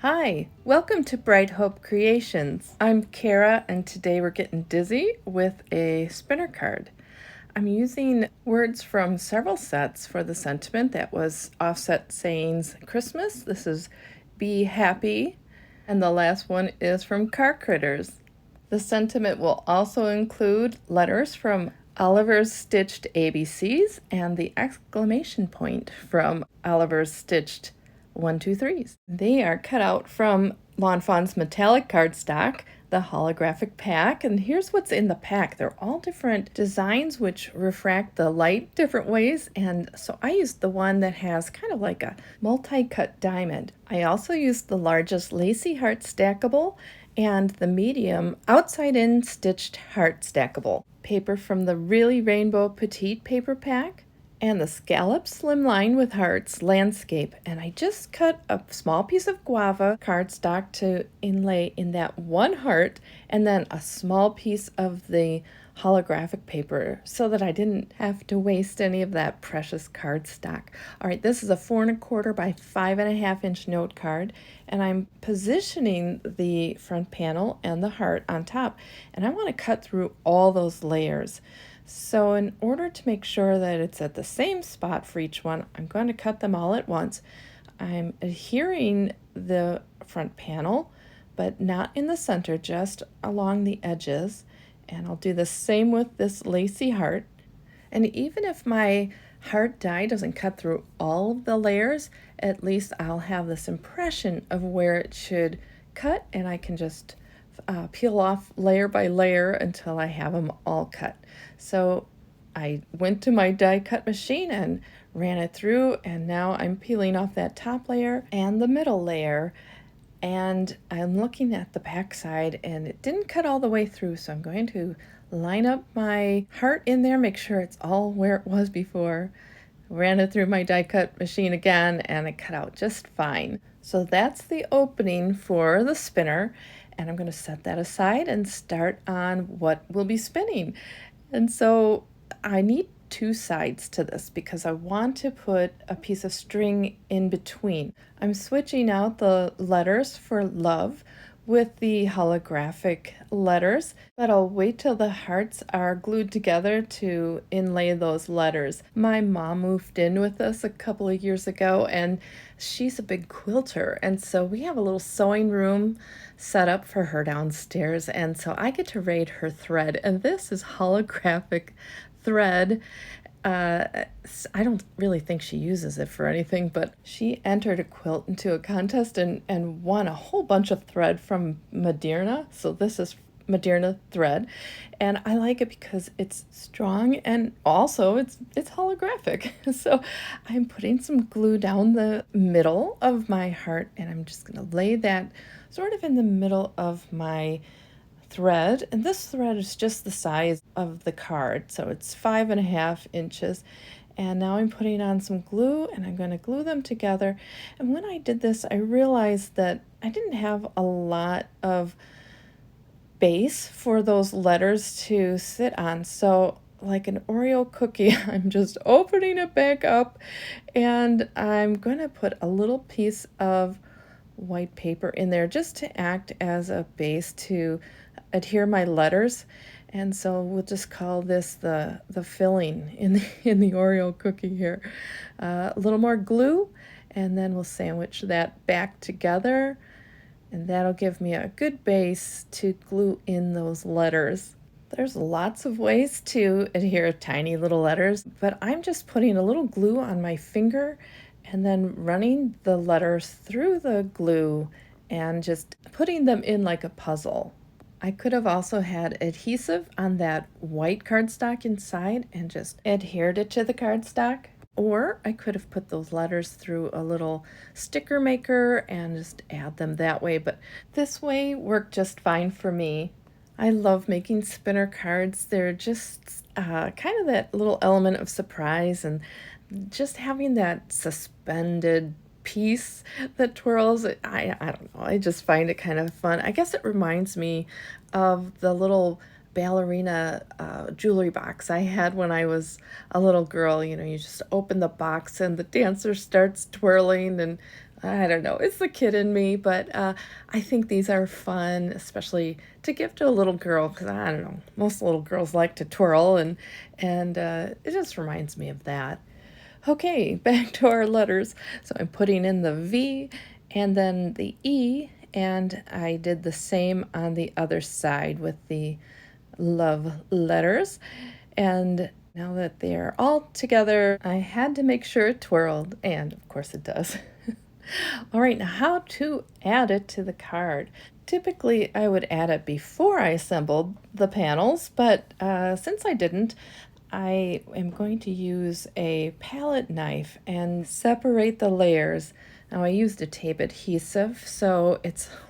Hi, welcome to Bright Hope Creations. I'm Kara, and today we're getting dizzy with a spinner card. I'm using words from several sets for the sentiment. That was Offset Sayings Christmas. This is Be Happy. And the last one is from Car Critters. The sentiment will also include letters from Oliver's Stitched ABCs and the exclamation point from Oliver's Stitched 1, 2, 3s. They are cut out from Lawn Fawn's metallic cardstock, the holographic pack, and here's what's in the pack. They're all different designs which refract the light different ways, and so I used the one that has kind of like a multi-cut diamond. I also used the largest lacy heart stackable and the medium outside-in stitched heart stackable. Paper from the Really Rainbow Petite paper pack, and the Scallop Slimline with Hearts landscape. And I just cut a small piece of guava cardstock to inlay in that one heart, and then a small piece of the holographic paper so that I didn't have to waste any of that precious cardstock. All right, this is a 4 1/4 by 5 1/2 inch note card, and I'm positioning the front panel and the heart on top, and I want to cut through all those layers. So in order to make sure that it's at the same spot for each one, I'm going to cut them all at once. I'm adhering the front panel, but not in the center, just along the edges. And I'll do the same with this lacy heart. And even if my heart die doesn't cut through all of the layers, at least I'll have this impression of where it should cut, and I can just peel off layer by layer until I have them all cut. So I went to my die cut machine and ran it through, and now I'm peeling off that top layer and the middle layer, and I'm looking at the back side, and it didn't cut all the way through, so I'm going to line up my heart in there, make sure it's all where it was before. Ran it through my die cut machine again, and it cut out just fine. So that's the opening for the spinner, and I'm going to set that aside and start on what we'll be spinning. And so I need 2 sides to this because I want to put a piece of string in between. I'm switching out the letters for love with the holographic letters, but I'll wait till the hearts are glued together to inlay those letters. My mom moved in with us a couple of years ago, and she's a big quilter, and so we have a little sewing room set up for her downstairs, and so I get to raid her thread, and this is holographic thread. I don't really think she uses it for anything, but she entered a quilt into a contest and won a whole bunch of thread from Maderna. So this is Maderna thread, and I like it because it's strong and also it's holographic. So I'm putting some glue down the middle of my heart, and I'm just going to lay that sort of in the middle of my thread, and this thread is just the size of the card, so it's 5 1/2 inches. And now I'm putting on some glue, and I'm going to glue them together. And when I did this, I realized that I didn't have a lot of base for those letters to sit on, so like an Oreo cookie, I'm just opening it back up, and I'm going to put a little piece of white paper in there just to act as a base to adhere my letters. And so we'll just call this the filling in the Oreo cookie here. A little more glue, and then we'll sandwich that back together, and that'll give me a good base to glue in those letters. There's lots of ways to adhere tiny little letters, but I'm just putting a little glue on my finger and then running the letters through the glue and just putting them in like a puzzle. I could have also had adhesive on that white cardstock inside and just adhered it to the cardstock. Or I could have put those letters through a little sticker maker and just add them that way. But this way worked just fine for me. I love making spinner cards. They're just kind of that little element of surprise, and just having that suspended piece that twirls. I don't know, I just find it kind of fun. I guess it reminds me of the little ballerina jewelry box I had when I was a little girl. You know, you just open the box and the dancer starts twirling, and I don't know. It's the kid in me, but I think these are fun, especially to give to a little girl, because I don't know, most little girls like to twirl, and it just reminds me of that. Okay, back to our letters. So I'm putting in the V and then the E, and I did the same on the other side with the love letters. And now that they're all together, I had to make sure it twirled, and of course it does. All right, now how to add it to the card. Typically, I would add it before I assembled the panels, but since I didn't, I am going to use a palette knife and separate the layers. Now I used a tape adhesive, so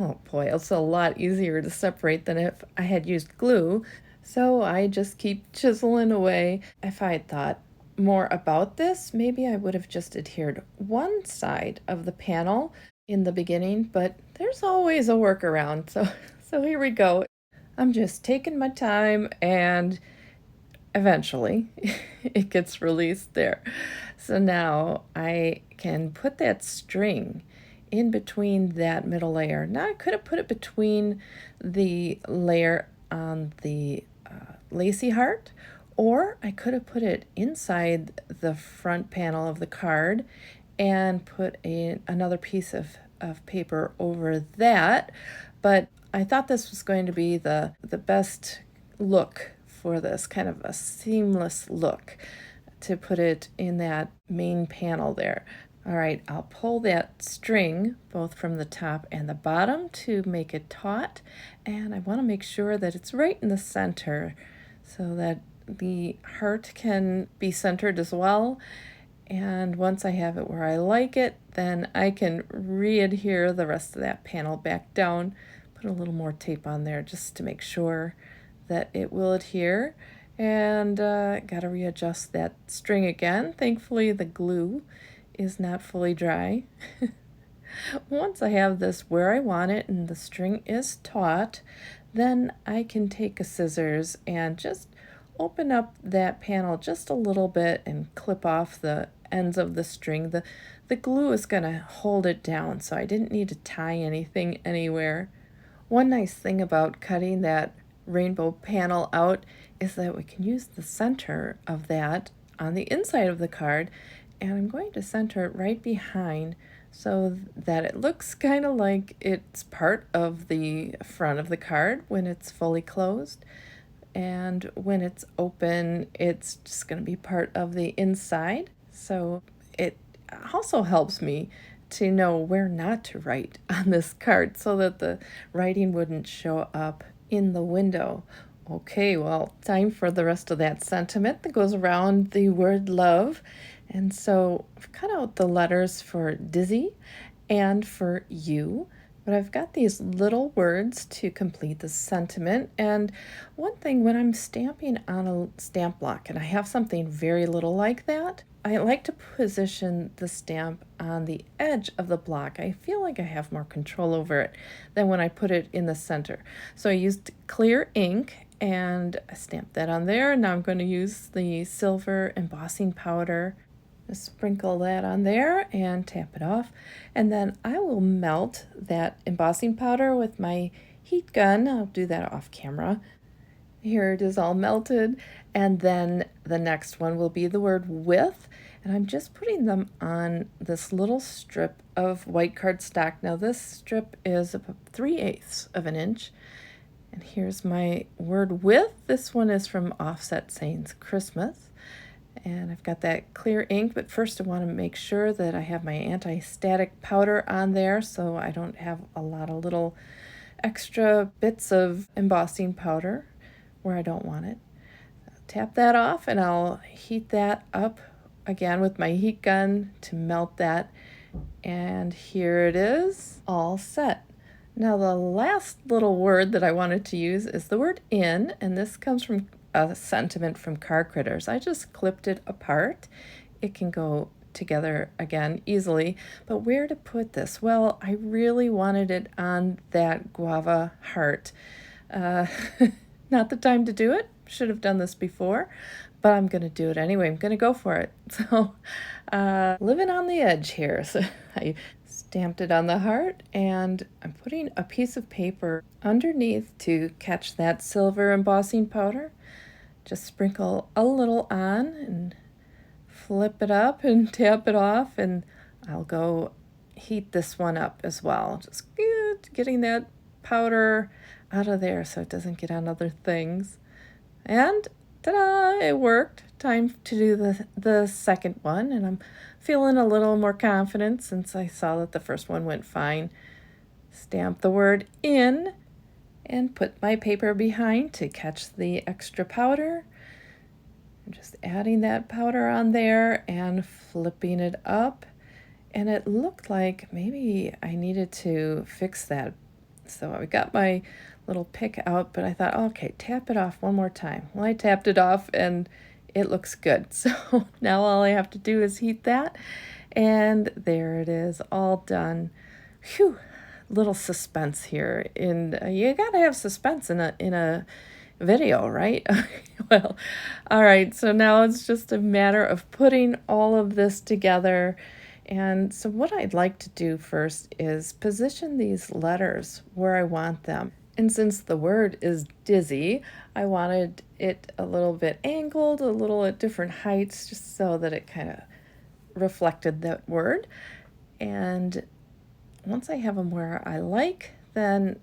oh boy, it's a lot easier to separate than if I had used glue. So I just keep chiseling away. If I had thought more about this, maybe I would have just adhered one side of the panel in the beginning, but there's always a workaround. So here we go. I'm just taking my time, and eventually it gets released there. So now I can put that string in between that middle layer. Now I could have put it between the layer on the lacy heart, or I could have put it inside the front panel of the card and put another piece of paper over that. But I thought this was going to be the best look for this, kind of a seamless look, to put it in that main panel there. All right, I'll pull that string both from the top and the bottom to make it taut, and I want to make sure that it's right in the center so that the heart can be centered as well. And once I have it where I like it, then I can re-adhere the rest of that panel back down, put a little more tape on there just to make sure that it will adhere, and got to readjust that string again. Thankfully the glue is not fully dry. Once I have this where I want it and the string is taut, then I can take a scissors and just open up that panel just a little bit and clip off the ends of the string. The glue is going to hold it down, so I didn't need to tie anything anywhere. One nice thing about cutting that rainbow panel out is that we can use the center of that on the inside of the card, and I'm going to center it right behind so that it looks kind of like it's part of the front of the card when it's fully closed, and when it's open it's just going to be part of the inside. So it also helps me to know where not to write on this card so that the writing wouldn't show up in the window. Okay, well, time for the rest of that sentiment that goes around the word love. And so I've cut out the letters for dizzy and for you, but I've got these little words to complete the sentiment. And one thing, when I'm stamping on a stamp block, and I have something very little like that, I like to position the stamp on the edge of the block. I feel like I have more control over it than when I put it in the center. So I used clear ink and I stamped that on there. Now I'm going to use the silver embossing powder. Just sprinkle that on there and tap it off. And then I will melt that embossing powder with my heat gun. I'll do that off camera. Here it is all melted. And then the next one will be the word with. And I'm just putting them on this little strip of white cardstock. Now this strip is about 3/8 of an inch. And here's my word with. This one is from Offset Sayings Christmas. And I've got that clear ink, but first I want to make sure that I have my anti-static powder on there so I don't have a lot of little extra bits of embossing powder where I don't want it. Tap that off and I'll heat that up again with my heat gun to melt that. And here it is, all set. Now the last little word that I wanted to use is the word in, and this comes from a sentiment from Car Critters. I just clipped it apart. It can go together again easily, but where to put this? Well, I really wanted it on that guava heart. Not the time to do it. Should have done this before, but I'm going to do it anyway. I'm going to go for it. So, living on the edge here. So I stamped it on the heart, and I'm putting a piece of paper underneath to catch that silver embossing powder. Just sprinkle a little on and flip it up and tap it off, and I'll go heat this one up as well. Just getting that powder out of there so it doesn't get on other things. And ta-da, it worked. Time to do the second one, and I'm feeling a little more confident since I saw that the first one went fine. Stamp the word in and put my paper behind to catch the extra powder. I'm just adding that powder on there and flipping it up, and it looked like maybe I needed to fix that. So I got my little pick out, but I thought, okay, tap it off one more time. Well, I tapped it off and it looks good. So now all I have to do is heat that, and there it is, all done. Phew, little suspense here. And you gotta have suspense in a video, right? Well, all right, so now it's just a matter of putting all of this together. And so what I'd like to do first is position these letters where I want them. And since the word is dizzy, I wanted it a little bit angled, a little at different heights, just so that it kind of reflected that word. And once I have them where I like, then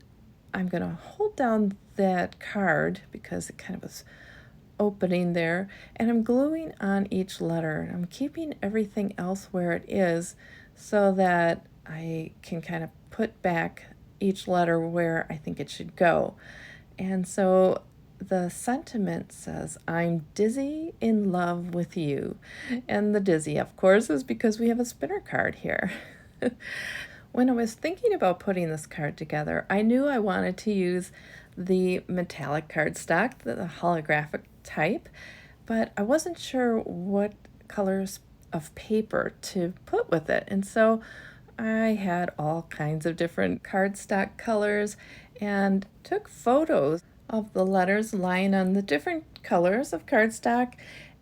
I'm going to hold down that card because it kind of was opening there, and I'm gluing on each letter. I'm keeping everything else where it is so that I can kind of put back each letter where I think it should go. And so the sentiment says, I'm dizzy in love with you. And the dizzy, of course, is because we have a spinner card here. When I was thinking about putting this card together, I knew I wanted to use the metallic cardstock, the holographic type, but I wasn't sure what colors of paper to put with it. And so I had all kinds of different cardstock colors and took photos of the letters lying on the different colors of cardstock,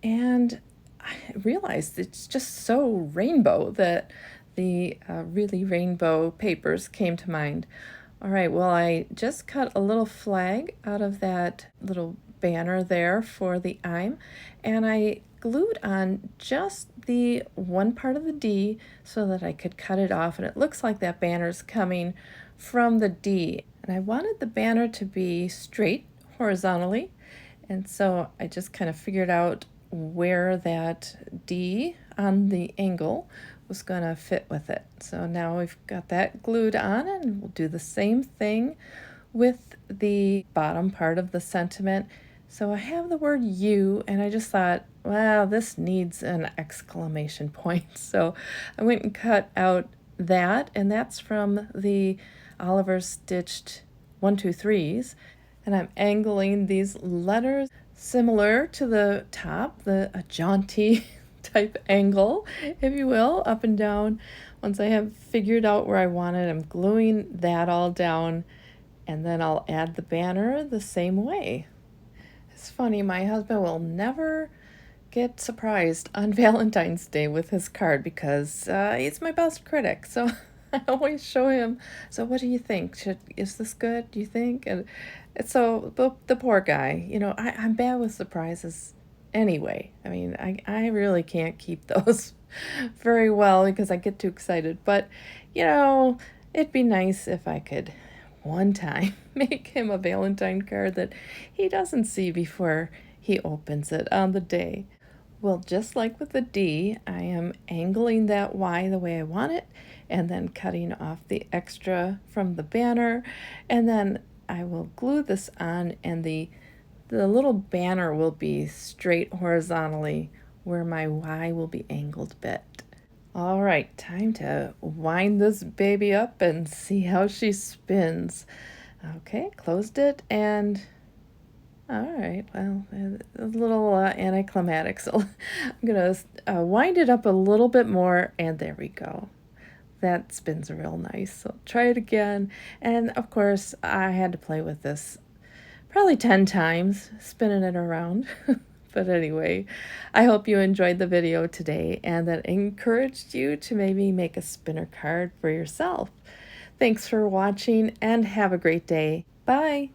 and I realized it's just so rainbow that the really rainbow papers came to mind. All right, well, I just cut a little flag out of that little banner there for the I'm, and I glued on just the one part of the D so that I could cut it off, and it looks like that banner's coming from the D. And I wanted the banner to be straight horizontally, and so I just kind of figured out where that D on the angle was going to fit with it. So now we've got that glued on, and we'll do the same thing with the bottom part of the sentiment. So I have the word you, and I just thought, wow, this needs an exclamation point. So I went and cut out that, and that's from the Oliver Stitched 1, 2, 3s. And I'm angling these letters similar to the top, a jaunty type angle, if you will, up and down. Once I have figured out where I want it, I'm gluing that all down, and then I'll add the banner the same way. It's funny, my husband will never get surprised on Valentine's Day with his card because he's my best critic. So I always show him, so what do you think? Is this good, do you think? And so the poor guy, I'm bad with surprises anyway. I mean, I really can't keep those very well because I get too excited. But, it'd be nice if I could one time make him a Valentine card that he doesn't see before he opens it on the day. Well, just like with the D, I am angling that Y the way I want it, and then cutting off the extra from the banner, and then I will glue this on, and the little banner will be straight horizontally where my Y will be angled a bit. All right, time to wind this baby up and see how she spins. Okay, closed it, and all right, well, a little anticlimactic, so I'm going to wind it up a little bit more, and there we go. That spins real nice, so try it again. And of course, I had to play with this probably 10 times, spinning it around. But anyway, I hope you enjoyed the video today and that encouraged you to maybe make a spinner card for yourself. Thanks for watching and have a great day. Bye.